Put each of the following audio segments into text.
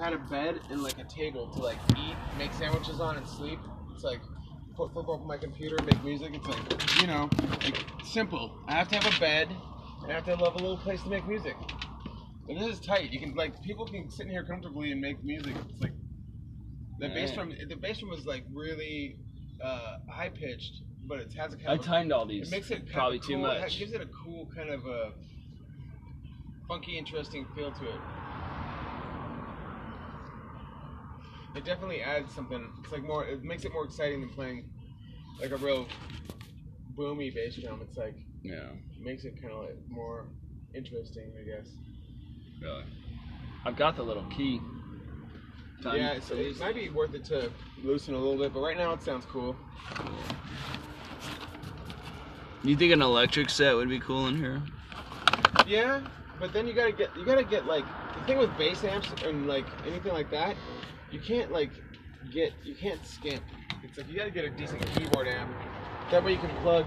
I had a bed and like a table to like eat, make sandwiches on, and sleep, it's like flip open my computer, make music. It's like, you know, like simple. I have to have a bed, and I have to have a little place to make music. And this is tight. You can like people can sit in here comfortably and make music. It's like the bass drum is like really high pitched, but it has a kind I timed all these. It makes it probably cool, too much. It gives it a cool kind of a funky, interesting feel to it. It definitely adds something. It's like more. It makes it more exciting than playing like a real boomy bass drum. It's like it makes it kind of like more interesting, I guess. Really? I've got the little key. Yeah, so it might be worth it to loosen a little bit, but right now it sounds cool. You think an electric set would be cool in here? Yeah, but then you gotta get like the thing with bass amps and like anything like that, you can't skimp. It's like you gotta get a decent keyboard amp. That way you can plug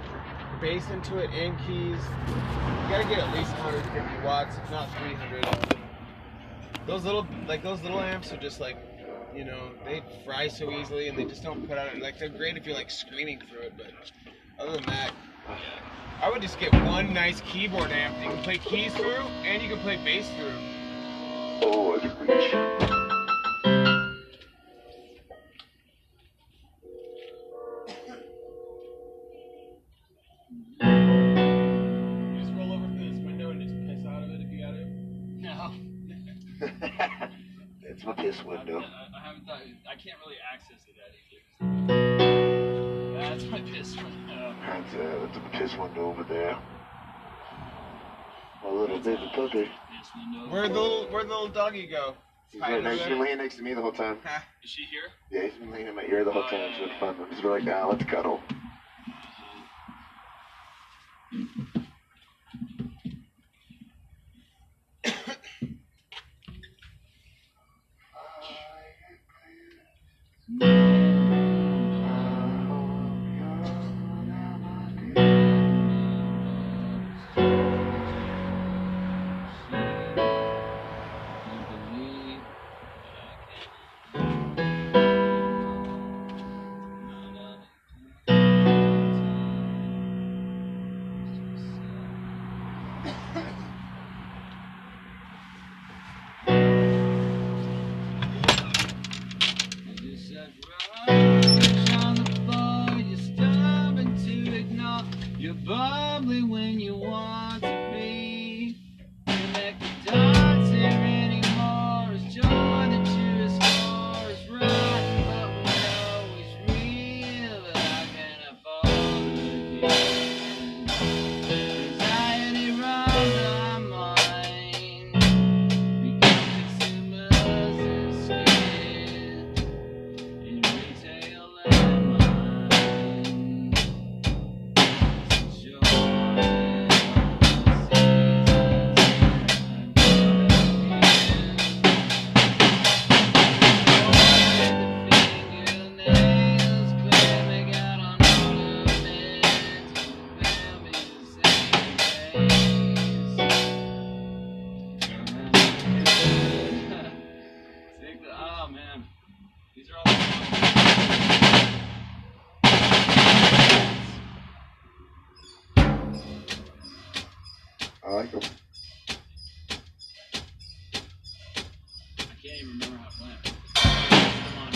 bass into it and keys. You gotta get at least 150 watts, if not 300. Those little amps are just like, you know, they fry so easily and they just don't put out, like they're great if you're like screaming through it, but other than that, I would just get one nice keyboard amp that you can play keys through and you can play bass through. Oh, I can reach. It's my piss window. I haven't thought. I can't really access it that easy. That's my piss window. That's a piss window over there. My little baby puppy. Where'd the little doggy go? He's been laying next to me the whole time. Is she here? Yeah, he's been laying in my ear the whole time. It's been fun. He's been like, nah, let's cuddle. You're bubbly when you want to be. You make the dance here anymore. It's joy that you score is right, but we're always real. But I can't afford to keep anxiety runs our mind. Become consumers instead in retail landmines. Oh man, these are all. I like them. I can't even remember how it went. Come on.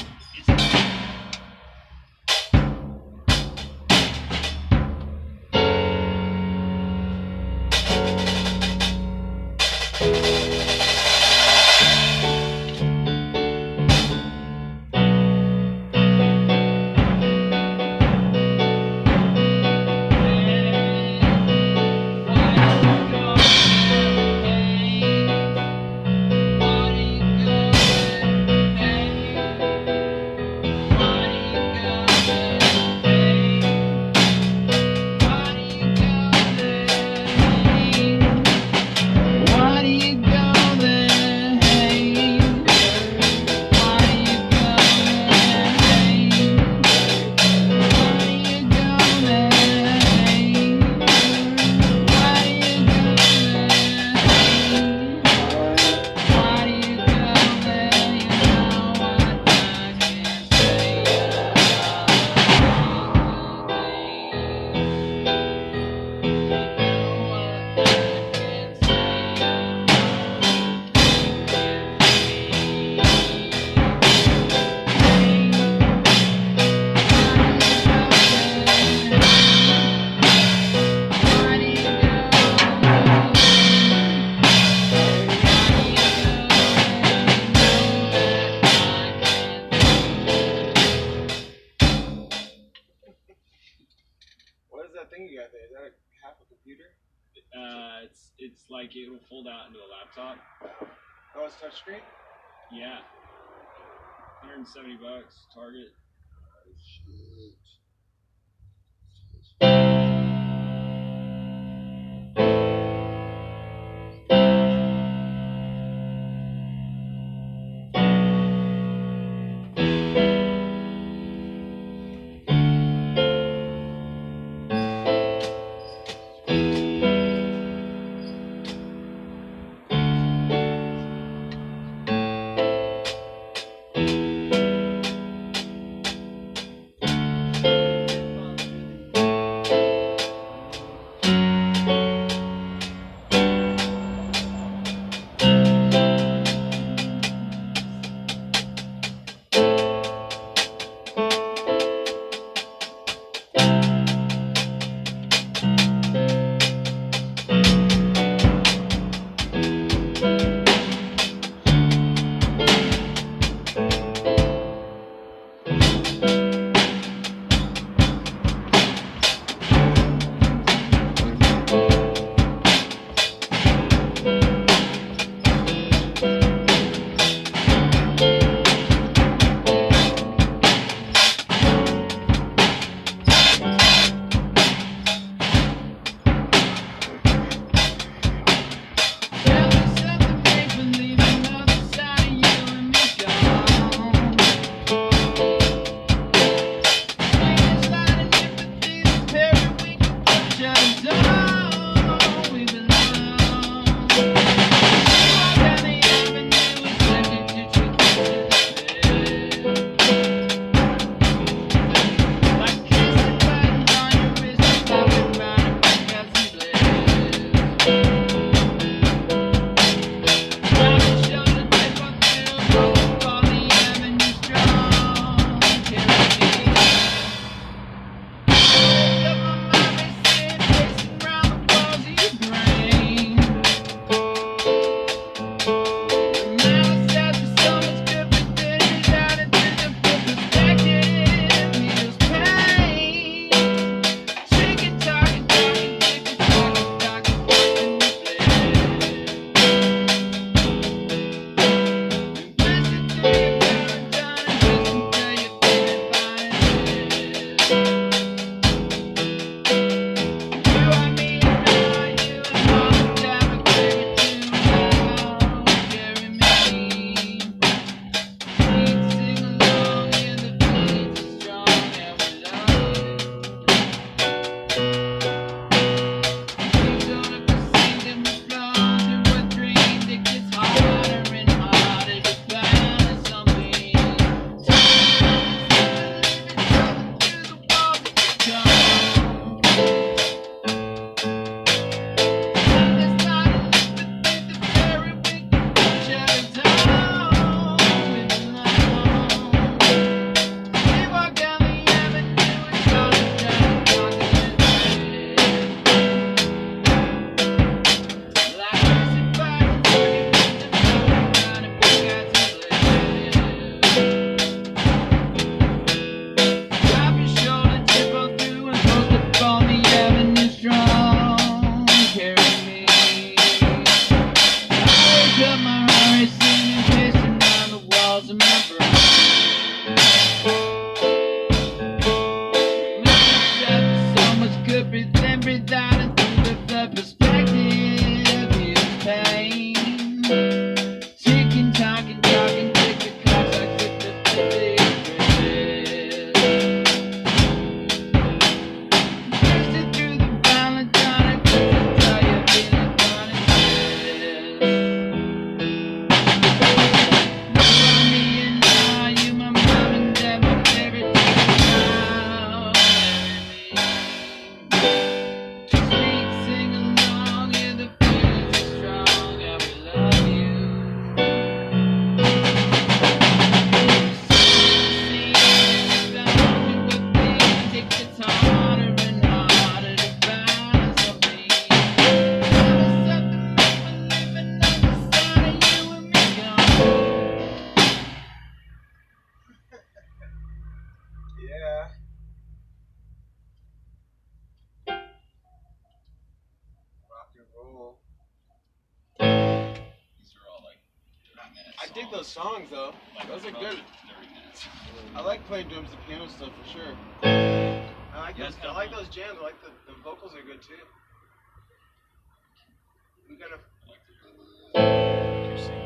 It's like it will fold out into a laptop. Oh, it's touchscreen? Yeah. $170 Target. Oh, shit. like those songs though. Those are good. 30 minutes. I like playing drums and piano stuff for sure. I like those. I like those jams. I like the vocals are good too. We gotta. You're singing.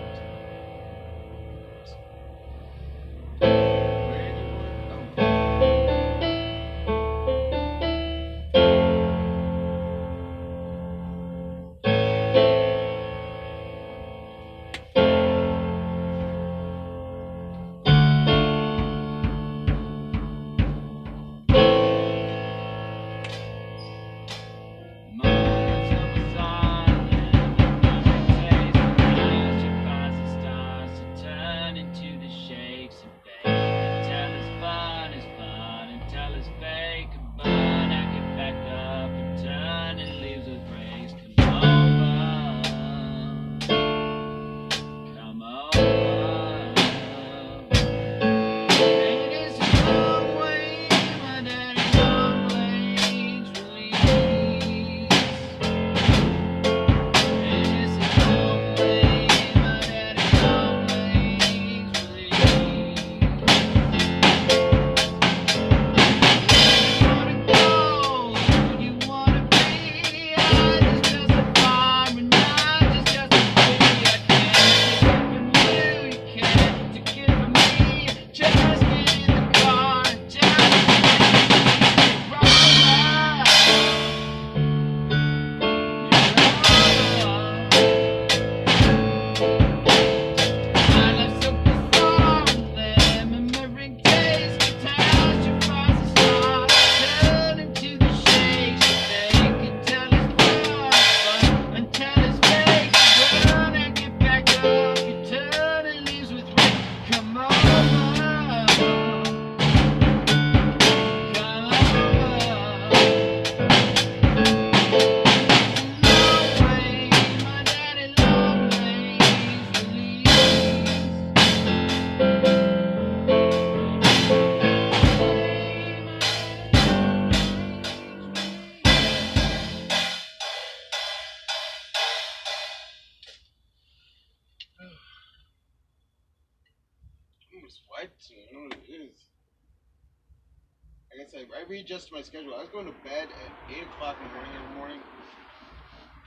I readjusted my schedule. I was going to bed at 8 o'clock in the morning every morning.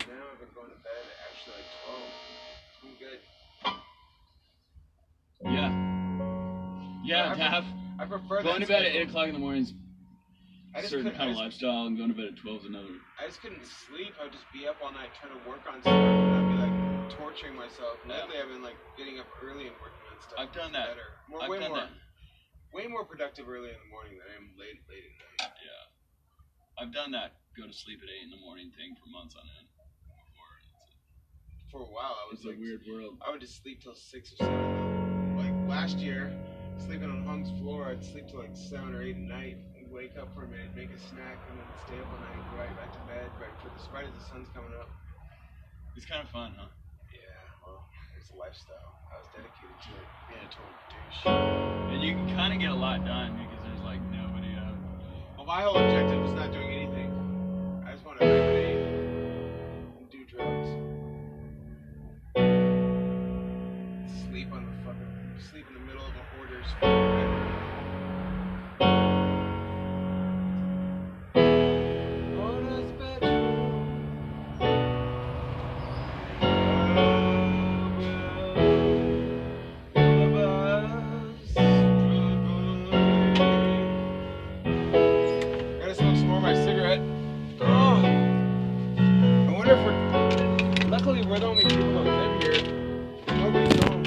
Now I've been going to bed at actually like 12. It's been good. Yeah, Dav. I prefer going to bed at 8 o'clock in the morning is a certain kind of lifestyle, and going to bed at 12 is another. I just couldn't sleep. I would just be up all night trying to work on stuff, and I'd be like torturing myself. Lately, I've been like getting up early and working on stuff. I've done that. Way more productive early in the morning than I am late at night. Yeah, I've done that. Go to sleep at 8 in the morning thing for months on end. For a while, I was it's a weird world. I would just sleep till 6 or 7. Like last year, sleeping on Hung's floor, I'd sleep till like 7 or 8 at night. And wake up for a minute, make a snack, and then stay up all night, go right back to bed, right as the sun's coming up. It's kind of fun, huh? Yeah, well, it's a lifestyle. I was dedicated to it, being a total douche. And you can kind of get a lot done because there's like nobody out. Well, my whole objective was not doing anything. I just want to hibernate and do drugs. Sleep in the middle of a hoarder's we're the only people that live here. Nobody's home.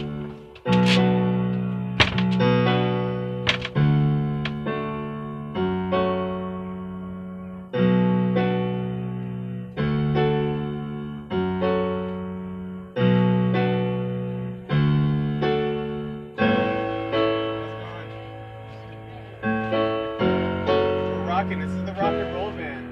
We're rocking. This is the rock and roll band.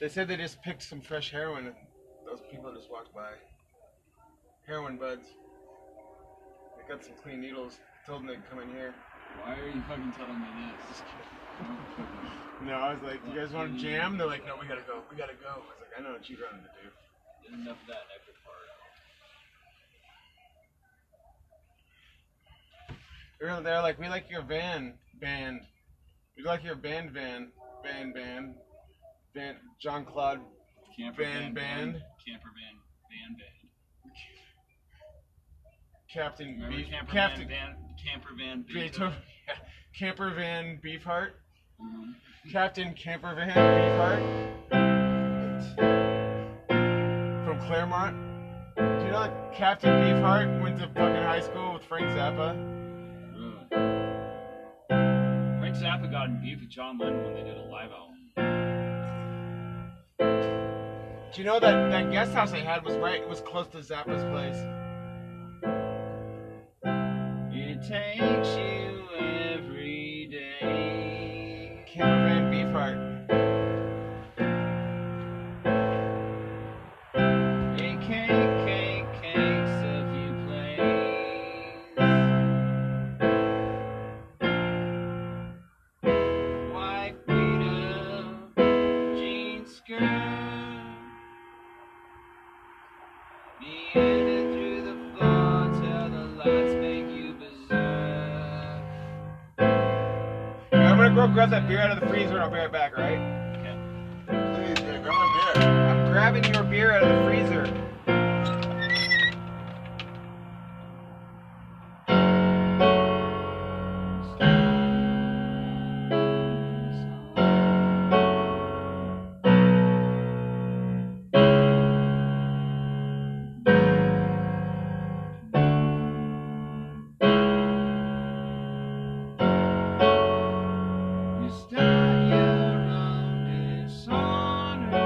They said they just picked some fresh heroin those people just walked by. Heroin buds. They got some clean needles. Told them they'd come in here. Why are you fucking telling me this? No, I was like, "Do you guys want to jam?" They're like, "No, we gotta go. We gotta go." I was like, "I know what you're running to do." There's enough of that nectar part. They're like, "We like your band. We like your band. John Claude Camper band. Camper van. Captain Remember Beef. Camper Captain Camper van Beethoven. Yeah. Camper Van Beefheart. Mm-hmm. Captain Camper Van Beefheart. From Claremont. Do you know that Captain Beefheart went to fucking high school with Frank Zappa? Really? Frank Zappa got in beef with John Lennon when they did a live album. Do you know that guest house they had was right? It was close to Zappa's place. It takes you every day. Camper Van Beefheart. Cakes of you plays. White beat up jean skirt. Meander through the floor till the lights make you berserk. I'm gonna go grab that beer out of the freezer and I'll be right back, right? Okay. Please, yeah, grab my beer. I'm grabbing your beer out of the freezer. You start your own dishonor.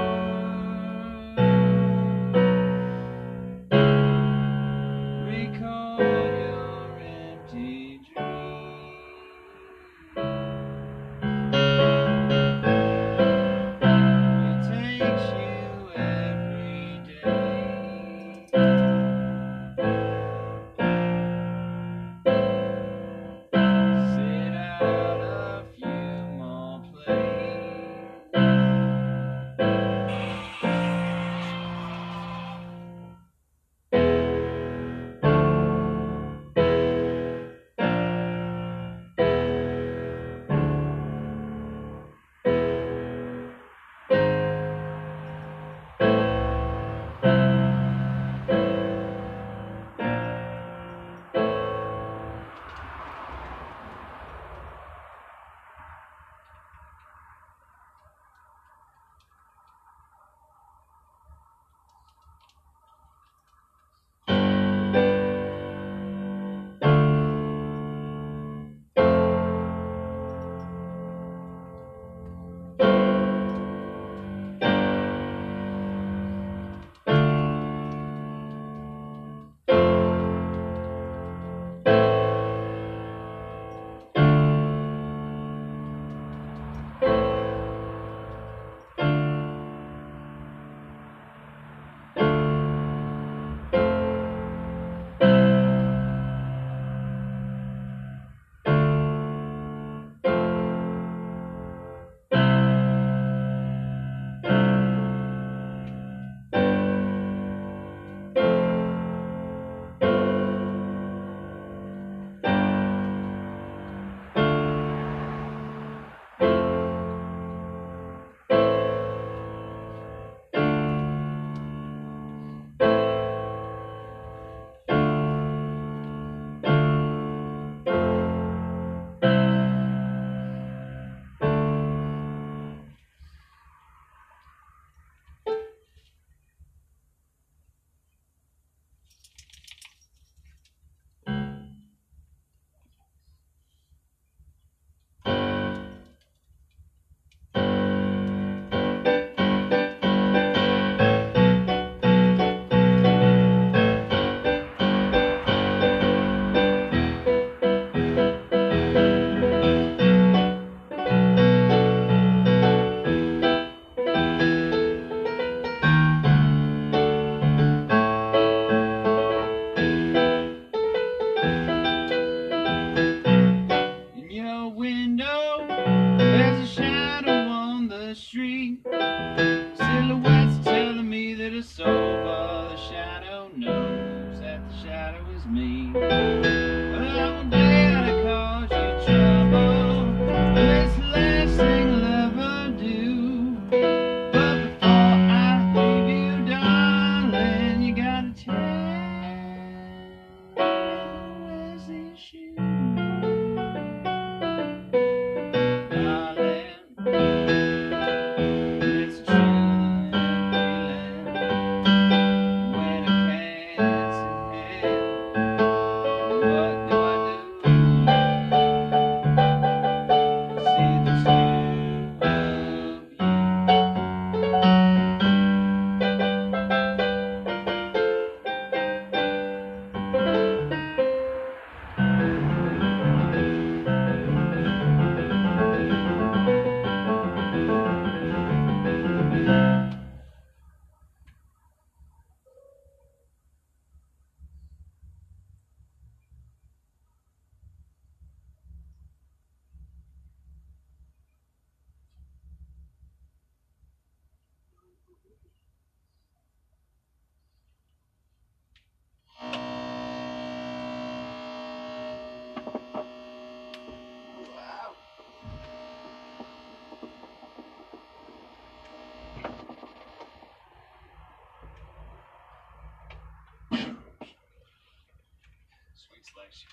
infliction.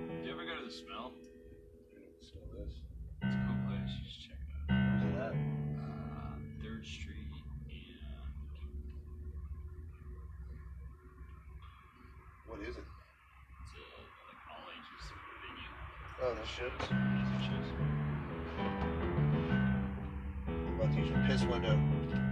Did you ever go to the Smell? Smell this. It's a cool place. You should check it out. Where's it at? 3rd Street and What is it? it's like an all ages venue. Oh, no shit. Shows. I'm about to use your piss window. What's that?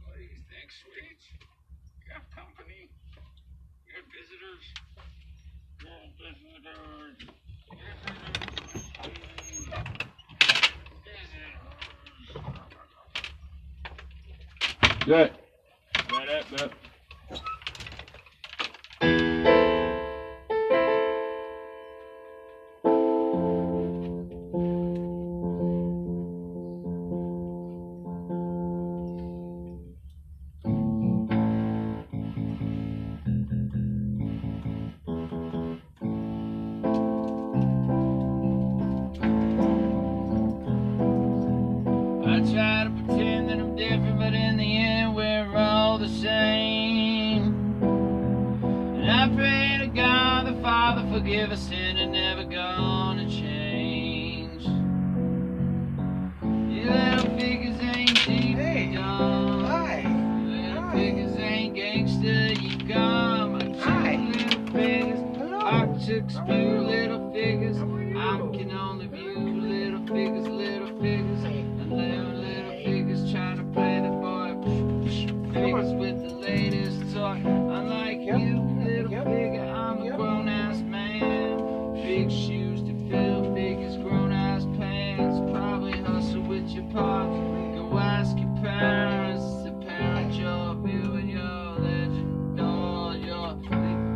What do you think, sweet? You have company? You have visitors? Good. That. I try to pretend that I'm different, but in the end we're all the same. And I pray to God the Father forgive us sin and never gonna change. You little figures ain't deep dumb. Hi. You little figures ain't gangster, you come. Hi. Little figures, arctics, blue little figures. How are you? I can only view little figures, and little figures trying to play the boy. Figures with the latest toy. Unlike you, little figure, I'm a grown ass man. Big shoes to fill, figures, grown ass pants. Probably hustle with your pop. Go ask your parents. The parent your view and your legend. All your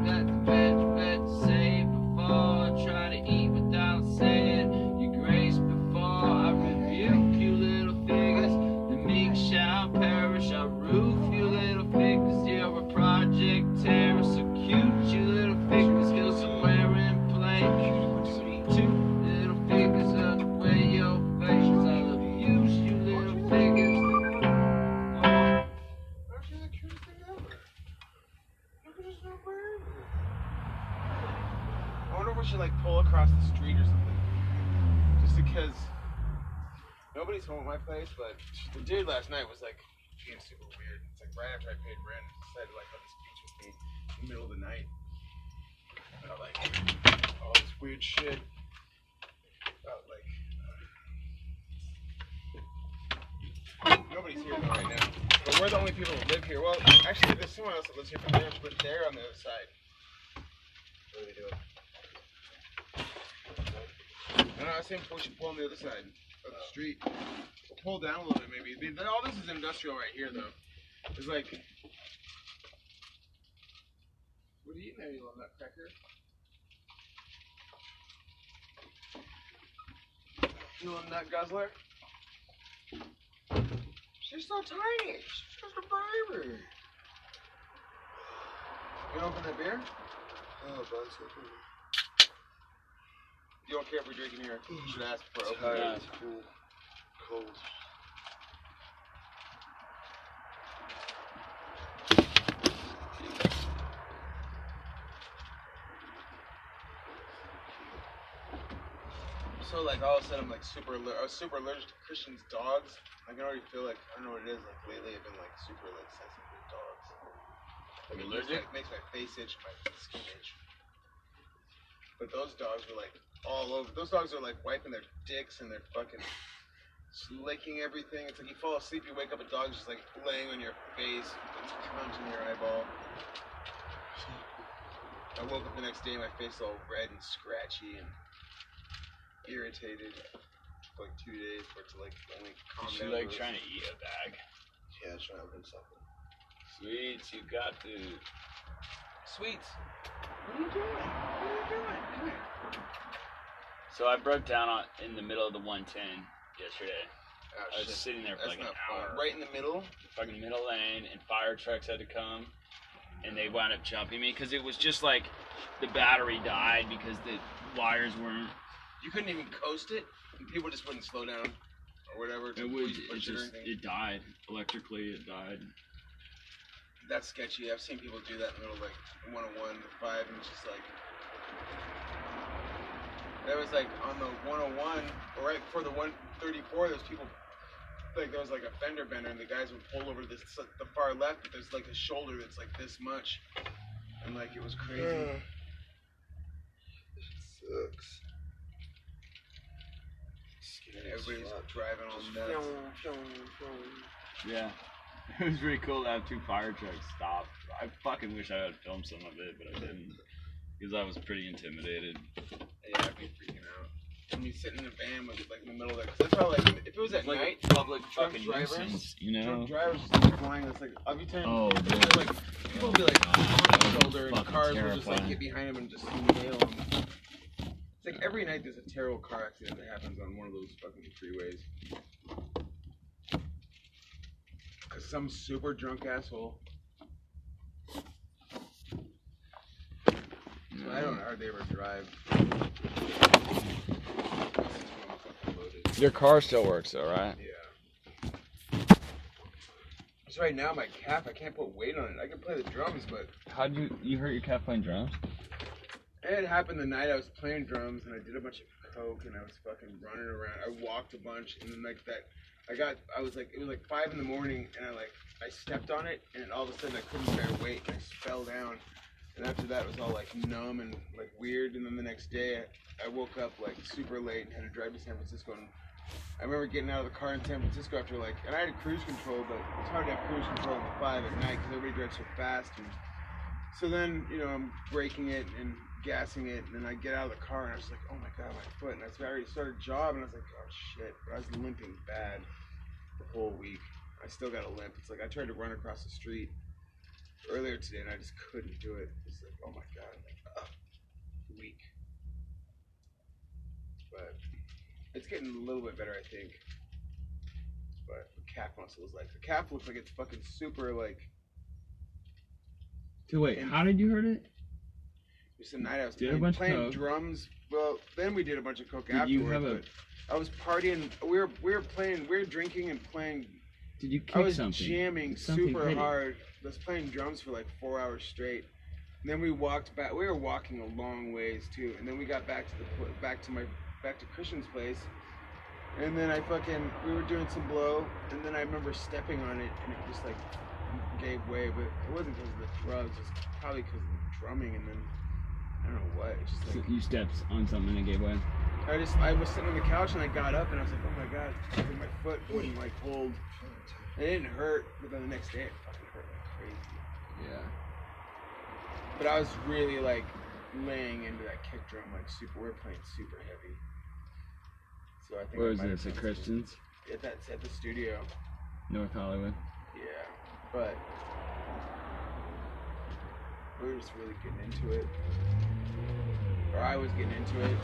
got the bet to say before. Try to eat without saying your grace before. I rebuke you, little figures. The meek shall perish. I roof you, little figures. You're a project terror. So cute, you little figures. Go somewhere and play. Two little figures up where your faces. I abuse you, little figures. Actually, the cutest thing ever. Look at this little bird. I wonder if we should like pull across the street or something. Just because nobody's home at my place, but the dude last night was like being super weird. It's like right after I paid rent, he decided to like go to this beach with me in the middle of the night. About like all this weird shit. About like nobody's here though right now. But we're the only people who live here. Well, actually there's someone else that lives here from there, but they're on the other side. What are they doing? No, I was saying we should pull on the other side of the street. We'll pull down a little bit maybe. All this is industrial right here though. It's like, what are you eating there, you little nutcracker? You little nut guzzler? She's so tiny. She's just a baby. You open that beer? Oh, but it's okay. You don't care if we're drinking here. You should ask for it. Yeah. It's cool. Cold. So like all of a sudden I'm like super allergic to Christian's dogs. I can already feel like, I don't know what it is, like lately I've been like super like sensitive to dogs. Like it makes my face itch, my skin itch. But those dogs were like all over. Those dogs are like wiping their dicks and they're fucking licking everything. It's like you fall asleep, you wake up, a dog's just like laying on your face, cunt in your eyeball. I woke up the next day, my face all red and scratchy and irritated. For like 2 days for it to like only calm Is she down. like trying to eat a bag? Yeah, it's trying to open something. Sweets, you got to. Sweets. What are you doing? What are you doing? Come here. So I broke down in the middle of the 110 yesterday. Oh, I was sitting there for That's like an not hour. fun. Right in the middle? Fucking middle lane, and fire trucks had to come. And they wound up jumping me because it was just like the battery died because the wires weren't. You couldn't even coast it? People just wouldn't slow down or whatever. It died. Electrically, it died. That's sketchy. I've seen people do that in the middle of like 101, 5, and it's just like. That was like on the 101, or right before the 134, there's people. Like there was like a fender bender, and the guys would pull over the far left, but there's like a shoulder that's like this much, and like it was crazy. It sucks. Everybody's driving all nuts. Yeah, it was really cool to have 2 fire trucks stop. I fucking wish I had filmed some of it, but I didn't, because I was pretty intimidated. Yeah, I'd be freaking out. And you sit in the van with like in the middle of it. That's how like if it was at like night, public fucking drivers, nuisance, you know. drunk drivers just like flying. It's like every time. Oh, dude. Like people would be like on the shoulder, and cars terrifying. would just like get behind them and just nail them. It's like every night there's a terrible car accident that happens on one of those fucking freeways. Cause some super drunk asshole. So I don't hardly ever drive. Your car still works though, right? Yeah. So right now my calf, I can't put weight on it. I can play the drums, but How'd you hurt your calf playing drums? it happened the night I was playing drums and I did a bunch of coke and I was fucking running around. I walked a bunch and then like that, it was like 5 in the morning and I stepped on it and all of a sudden I couldn't bear weight and I fell down. And after that it was all like numb and like weird. And then the next day I woke up like super late and had to drive to San Francisco. And I remember getting out of the car in San Francisco after and I had cruise control, but it's hard to have cruise control on the 5 at night because everybody drives so fast. And so then, I'm braking it and gassing it, and then I get out of the car and I was like, oh my god, my foot. And I already started jogging and I was like, oh shit. But I was limping bad the whole week. I still got a limp. It's like I tried to run across the street earlier today and I just couldn't do it. It's like, oh my god, weak. But it's getting a little bit better, I think. But the calf muscle is like, the calf looks like it's fucking super like. So wait, how did you hurt it? Just the night I was playing drums. Well, then we did a bunch of coke Did afterwards. you have a? I was partying. We were drinking and playing. Did you kick I was something? jamming Something super hit it. hard. I was playing drums for like 4 hours straight. And then we walked back. We were walking a long ways too. And then we got back to Christian's place. And then we were doing some blow. And then I remember stepping on it, and it just like gave way. But it wasn't because of the drugs. It's probably because of the drumming. And then I don't know what. It's just like, So you stepped on something and it gave way. I was sitting on the couch and I got up and I was like, oh my god, my foot wouldn't like hold. It didn't hurt, but then the next day it fucking hurt like crazy. Yeah. But I was really like laying into that kick drum like super. We were playing super heavy. So I think. Where was this? At Christian's? At the studio. North Hollywood. Yeah, but we were just really getting into it. Or I was getting into it.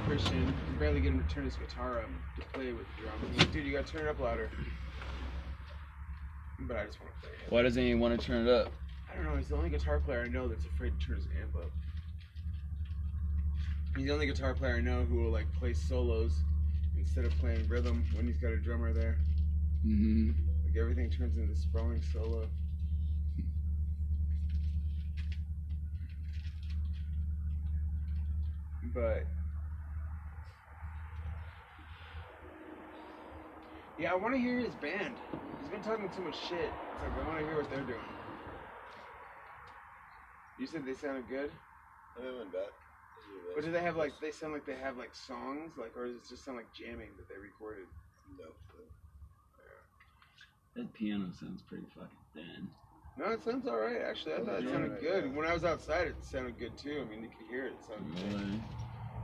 Christian barely getting him to turn his guitar up to play with the drums. I'm like, dude, you gotta turn it up louder. But I just want to play it. Why doesn't he want to turn it up? I don't know. He's the only guitar player I know that's afraid to turn his amp up. He's the only guitar player I know who will like play solos instead of playing rhythm when he's got a drummer there. Mm-hmm. Like everything turns into sprawling solo. But yeah, I want to hear his band. He's been talking too much shit. It's like I want to hear what they're doing. You said they sounded good? I haven't bet. But do they have like, they sound like they have like songs, like, or does it just sound like jamming that they recorded? No. That piano sounds pretty fucking thin. No, it sounds alright actually. I thought it sounded good. When I was outside it sounded good too. I mean, you could hear it. It sounded good. Really?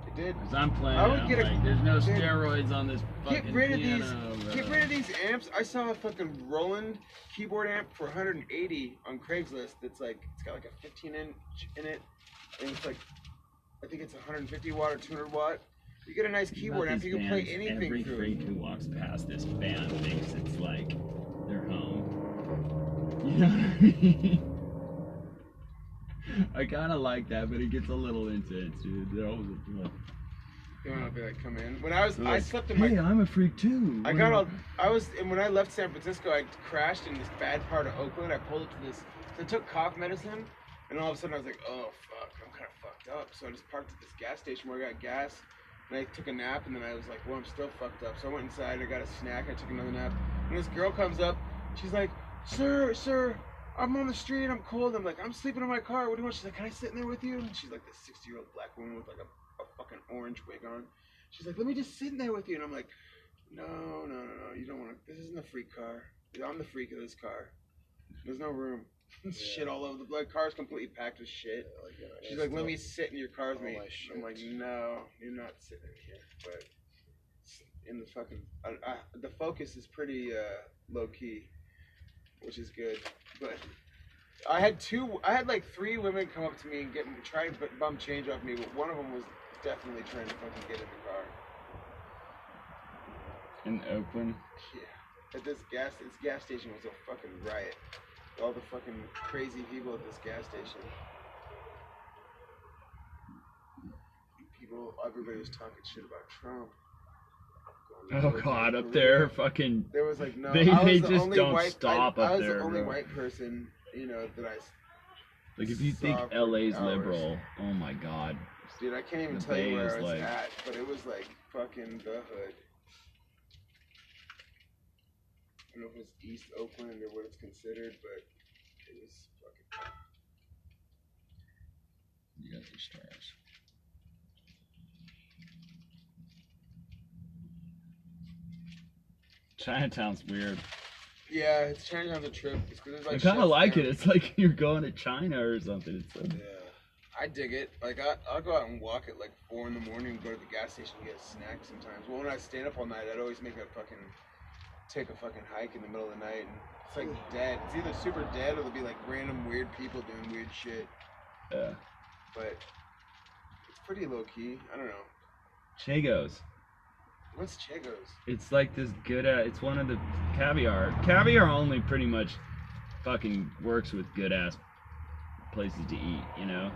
It did. Cause I'm playing. I would I'm get a- like, there's no dude, steroids on this fucking Get rid of piano, these. bro. Get rid of these amps. I saw a fucking Roland keyboard amp for 180 on Craigslist. That's like it's got like a 15-inch in it, and it's like I think it's 150 watt or 200 watt. You get a nice keyboard amp, These you can play bands, anything every through freak it. who walks past this band thinks it's like their home. You know what I mean? I kind of like that, but it gets a little intense, dude. They're always like, You know, they like come in. When I was, I like, slept in my. hey, I'm a freak too. I got all. I was, and when I left San Francisco, I crashed in this bad part of Oakland. I pulled up to this. So I took cough medicine, and all of a sudden I was like, oh fuck, I'm kind of fucked up. So I just parked at this gas station where I got gas, and I took a nap, and then I was like, well, I'm still fucked up. So I went inside, I got a snack, I took another nap, and this girl comes up, she's like, sir, I'm on the street, I'm cold. I'm like, I'm sleeping in my car. What do you want? She's like, can I sit in there with you? And she's like this 60-year-old black woman with like a fucking orange wig on. She's like, let me just sit in there with you. And I'm like, no, you don't want to. This isn't a freak car. I'm the freak of this car. There's no room. Shit all over. The car's completely packed with shit. She's like, let me sit in your car with me. I'm like, no, you're not sitting in here. But in the fucking, the Focus is pretty low key, which is good. But I had like 3 women come up to me and try and bum change off me, but one of them was definitely trying to fucking get in the car. In Oakland? Yeah. At this gas station was a fucking riot. All the fucking crazy people at this gas station. Everybody was talking shit about Trump. Oh god, up there, fucking. There was like no. They just don't stop up there. I was the only bro. white person, that I. Like if you think saw for LA's hours. liberal, oh my god. Dude, I can't even The tell you Bay where is I was like- at, but it was like fucking the hood. I don't know if it was East Oakland or what it's considered, but it was fucking. You got the stars. Chinatown's weird. Yeah, it's Chinatown's a trip. It's 'cause it's like I kind of shuts like down. it. It's like you're going to China or something. It's so... Yeah, I dig it. Like I'll go out and walk at like 4 in the morning and go to the gas station and get a snack sometimes. Well, when I stayed up all night, I'd always take a fucking hike in the middle of the night, and it's like dead. It's either super dead or there'll be like random weird people doing weird shit. Yeah. But it's pretty low key. I don't know. Chagos. What's Chegos? It's like this good it's one of the caviar. Caviar only pretty much fucking works with good ass places to eat, you know?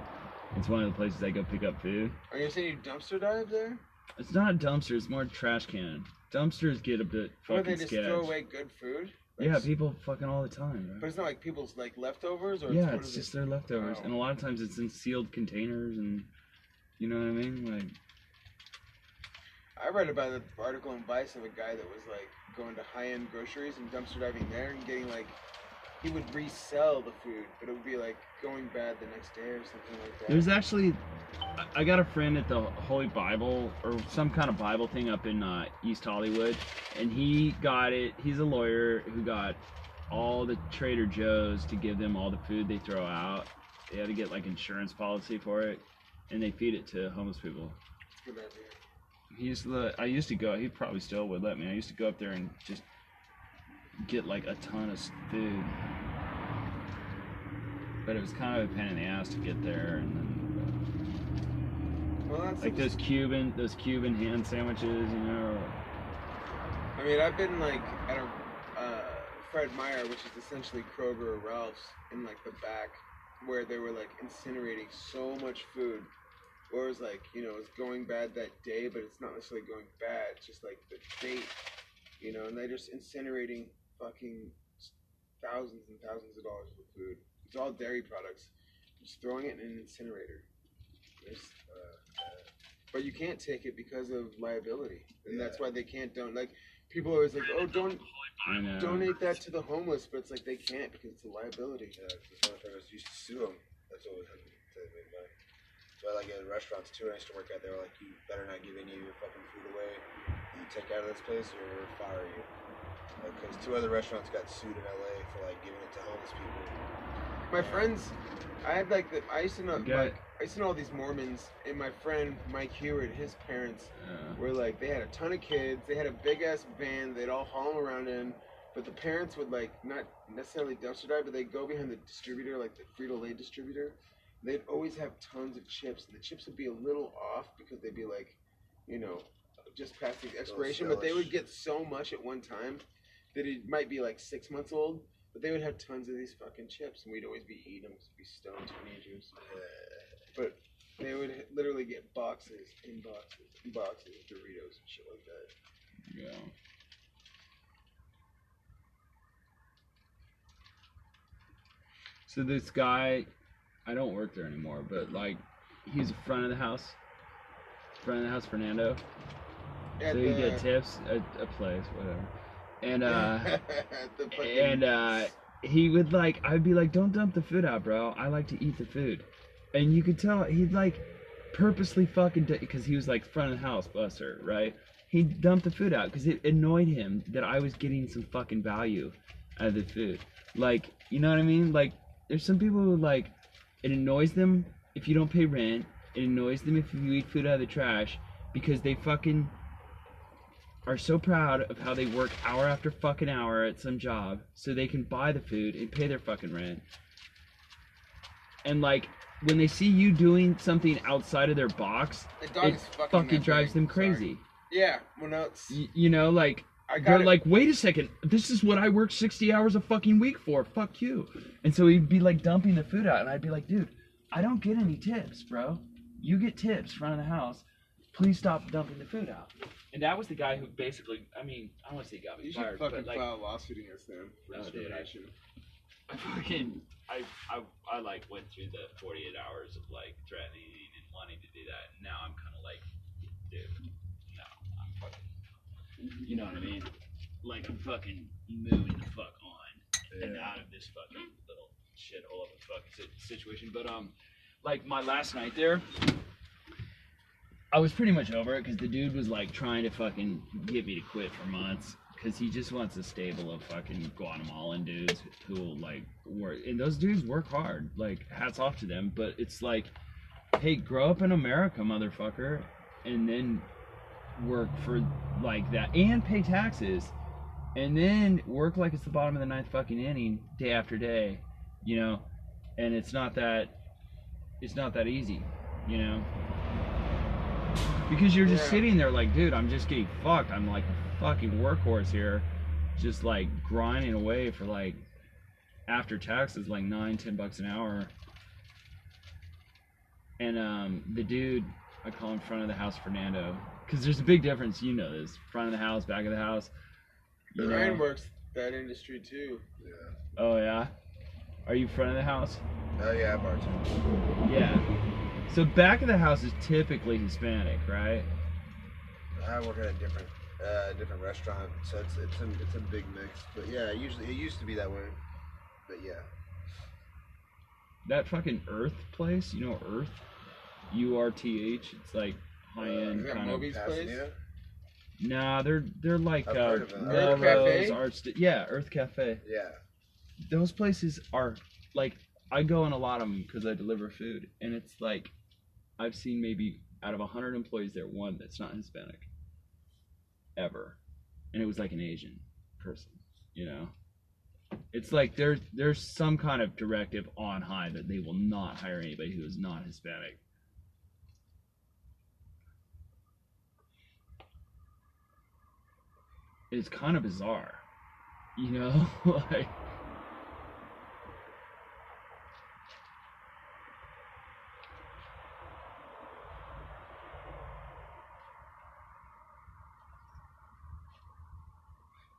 It's one of the places I go pick up food. Are you saying you dumpster dive there? It's not a dumpster, it's more a trash can. Dumpsters get a bit Or fucking they just sketch. throw away good food? Like, Yeah, people fucking all the time, But bro. it's not like people's like leftovers, or Yeah, what it's is just it? their leftovers. Oh. And a lot of times it's in sealed containers and you know what I mean? Like I read about an article in Vice of a guy that was like going to high-end groceries and dumpster diving there and getting like, he would resell the food, but it would be like going bad the next day or something like that. there's actually I got a friend at the Holy Bible or some kind of Bible thing up in East Hollywood, and he got it. He's a lawyer who got all the Trader Joe's to give them all the food they throw out. They had to get like insurance policy for it, and they feed it to homeless people. Good idea. I used to go. He probably still would let me. I used to go up there and just get like a ton of food, but it was kind of a pain in the ass to get there, and then. Well, that's Like those Cuban hand sandwiches, you know. I mean, I've been like at a Fred Meyer, which is essentially Kroger or Ralph's, in like the back, where they were like incinerating so much food. Or it was like, it's going bad that day, but it's not necessarily going bad. It's just like the date, and they're just incinerating fucking thousands and thousands of dollars of food. It's all dairy products. Just throwing it in an incinerator. But you can't take it because of liability, and that's why they can't. People are always like, oh, don't donate that to the homeless, but it's like they can't because it's a liability. Yeah, because motherfuckers used to sue them. That's what was they made money. So like in restaurants too, I used to work at, they were like, you better not give any of your fucking food away. You take out of this place or we'll fire you. Because 2 other restaurants got sued in LA for like giving it to homeless people. My friends, I had like I used to know, Got like, I used to know all these Mormons, and my friend Mike Hewitt, his parents were like, they had a ton of kids, they had a big ass van, they'd all haul them around in, but the parents would like, not necessarily dumpster dive, but they'd go behind the distributor, like the Frito-Lay distributor. They'd always have tons of chips, and the chips would be a little off because they'd be like, you know, just past the expiration, but they would get so much at one time that it might be like 6 months old, but they would have tons of these fucking chips, and we'd always be eating them because we'd be stoned teenagers. But they would literally get boxes and boxes and boxes of Doritos and shit like that. Yeah. So this guy, I don't work there anymore, but like, he's a front of the house Fernando. So you get tips at a place, whatever. And he would like, I'd be like, don't dump the food out, bro. I like to eat the food. And you could tell he'd like purposely fucking, because he was like front of the house buster, right? He'd dump the food out because it annoyed him that I was getting some fucking value out of the food. Like, you know what I mean? Like, there's some people who like, it annoys them if you don't pay rent. It annoys them if you eat food out of the trash because they fucking are so proud of how they work hour after fucking hour at some job so they can buy the food and pay their fucking rent. And like, when they see you doing something outside of their box, it fucking drives them crazy. Yeah, well, no, it's... You know, like, they're like, wait a second, this is what I work 60 hours a fucking week for, fuck you. And so he'd be like dumping the food out, and I'd be like, dude, I don't get any tips, bro. You get tips front of the house. Please stop dumping the food out. And that was the guy who basically, I mean, I don't want to say he got me fired, but like... You should fucking like, file a lawsuit against them for discrimination. I like went through the 48 hours of like threatening and wanting to do that. And now I'm kind of like, dude, no, I'm fucking, you know what I mean? Like I'm fucking moving the fuck on and out of this fucking little shithole of a fucking situation. But like my last night there, I was pretty much over it because the dude was like trying to fucking get me to quit for months. Because he just wants a stable of fucking Guatemalan dudes who will like work. And those dudes work hard. Like, hats off to them. But it's like, hey, grow up in America, motherfucker. And then work for like that. And pay taxes. And then work like it's the bottom of the ninth fucking inning day after day. You know? And it's not that easy. You know? Because you're just sitting there like, dude, I'm just getting fucked. I'm like a fucking workhorse here, just like grinding away for like after taxes like $9-10 an hour. And the dude, I call him front of the house Fernando, because there's a big difference. You know this, front of the house, back of the house. Ryan works that industry too. Yeah. Oh yeah, are you front of the house? Oh yeah, bartender. Yeah. So back of the house is typically Hispanic, right? I work at a different restaurant, so it's a big mix. But yeah, it used to be that way. But yeah. That fucking Earth place, you know Earth? URTH. It's like high end kind of. Moby's place? Nah, they're like I've heard of it. Earth Cafe? Yeah, Earth Cafe. Yeah. Those places are like, I go in a lot of them because I deliver food, and it's like, I've seen maybe out of 100 employees there, one that's not Hispanic. Ever. And it was like an Asian person, you know? It's like there's some kind of directive on high that they will not hire anybody who is not Hispanic. It's kind of bizarre, you know? Like,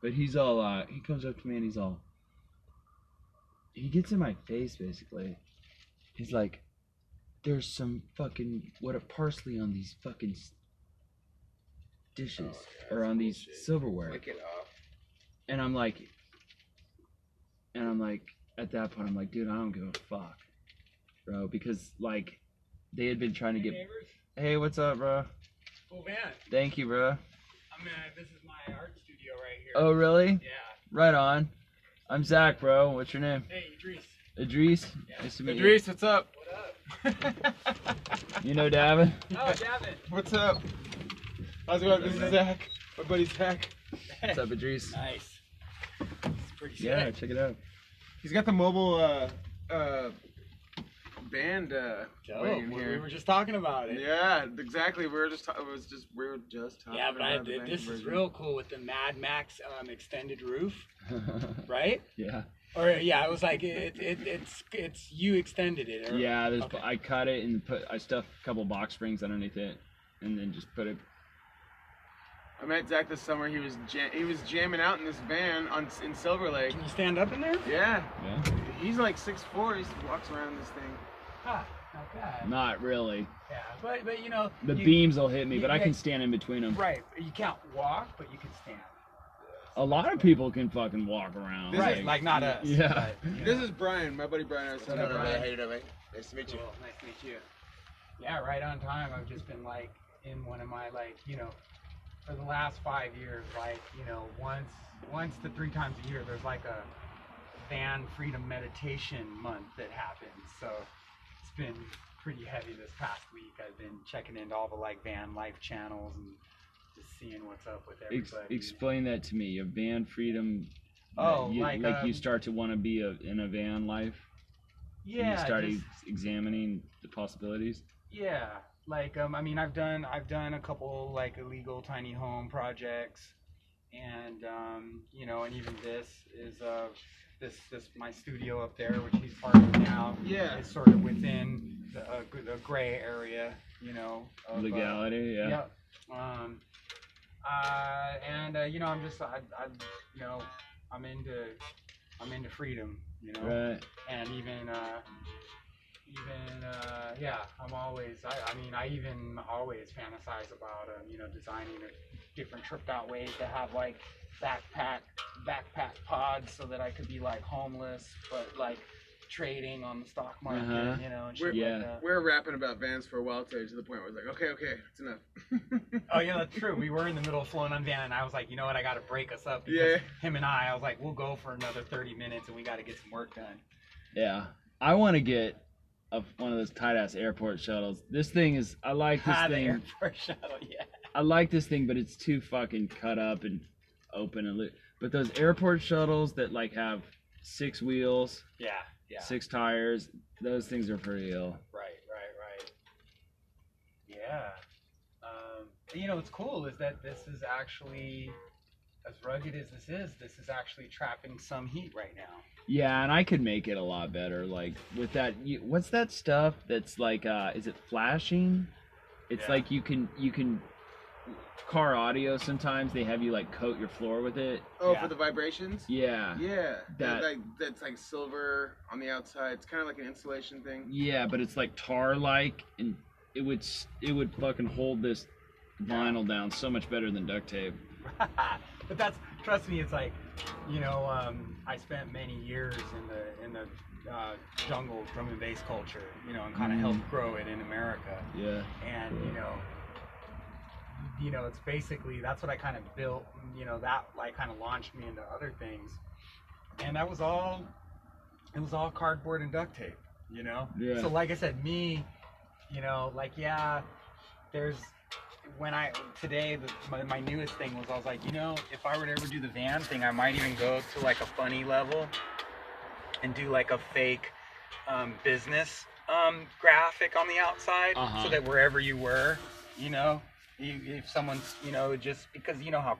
but he's all, he comes up to me and he gets in my face basically. He's like, there's some fucking, parsley on these fucking dishes, or on these silverware. Lick it off. And I'm like, at that point, I'm like, dude, I don't give a fuck, bro, because like, they had been trying to get, neighbors? Hey, what's up, bro? Cool man. Thank you, bro. This is my art studio right here. Oh, really? Yeah. Right on. I'm Zach, bro. What's your name? Hey, Idris. Idris, nice to meet you. Idris, what's up? You know Davin? Oh, Davin. What's up? How's it going? This is Zach. My buddy Zach. What's up, Idris? Nice. It's pretty sick. Yeah, check it out. He's got the mobile band Dope. wagon We here. were just talking about it. Yeah, exactly. We were just talking about Yeah, but about the this band is version. real cool with the Mad Max extended roof, right? Yeah. Or yeah, it was like it's you extended it. Or, Yeah, there's, okay. I cut it and I stuffed a couple box springs underneath it, and then just put it. I met Zach this summer. He was jamming out in this van in Silver Lake. Can you stand up in there? Yeah. Yeah. He's like 6'4". He walks around in this thing. Ah, not bad. Not really. Yeah, but you know The you- beams will hit me, but I yeah, can stand in between them. Right, you can't walk, but you can stand. A lot of people can fucking walk around. This Right, like not us. Yeah. But, you This know. is Brian, my buddy Brian. I was telling you Whatever, about. Brian. How you doing, mate? Nice to meet you. Cool, nice to meet you. Yeah, right on time. I've just been like in one of my for the last 5 years, once to 3 times a year, there's like a van freedom meditation month that happens. So it's been pretty heavy this past week. I've been checking into all the van life channels and just seeing what's up with everybody. Explain that to me. Your van freedom. Oh, you, like, you start to want to be in a van life. And yeah, you start just- examining the possibilities. Yeah, I mean, I've done a couple illegal tiny home projects, and and even this is this my studio up there, which he's part of now. Yeah. Is sort of within the gray area, of, Legality, yeah. Yep. I'm into freedom, Right. and I even always fantasize about designing a different tripped out ways to have backpack pods so that I could be homeless but trading on the stock market, Uh-huh. And shit Yeah. like that. We were rapping about vans for a while to the point where I was like, okay, it's enough. Oh yeah, that's true. We were in the middle of flowing on van, and I was like, you know what, I got to break us up. Because Yeah. him and I was like, we'll go for another 30 minutes, and we got to get some work done. Yeah. I want to get one of those tight ass airport shuttles. This thing is. I like this The thing. airport shuttle, yeah. I like this thing, but it's too fucking cut up and open and but those airport shuttles that have 6 wheels, Yeah, yeah. 6 tires, those things are pretty ill. Right. Yeah. What's cool is that this is actually, as rugged as this is actually trapping some heat right now. Yeah, and I could make it a lot better. With that, what's that stuff that's is it flashing? It's Yeah. you can car audio sometimes they have you coat your floor with it. Oh, Yeah. for the vibrations? Yeah. Yeah. That- That's silver on the outside. It's kind of like an insulation thing. Yeah, but it's tar and it would fucking hold this vinyl down so much better than duct tape. But trust me, it's I spent many years in the jungle drum and bass culture, and kind of helped grow it in America. Yeah. And it's basically, that's what I kind of built, that kind of launched me into other things. And that was all, it was all cardboard and duct tape, Yeah. So like I said, me, there's, my newest thing was, I was like, if I were to ever do the van thing, I might even go to a funny level and do a fake business graphic on the outside, Uh-huh. so that wherever you were, if someone's, just because how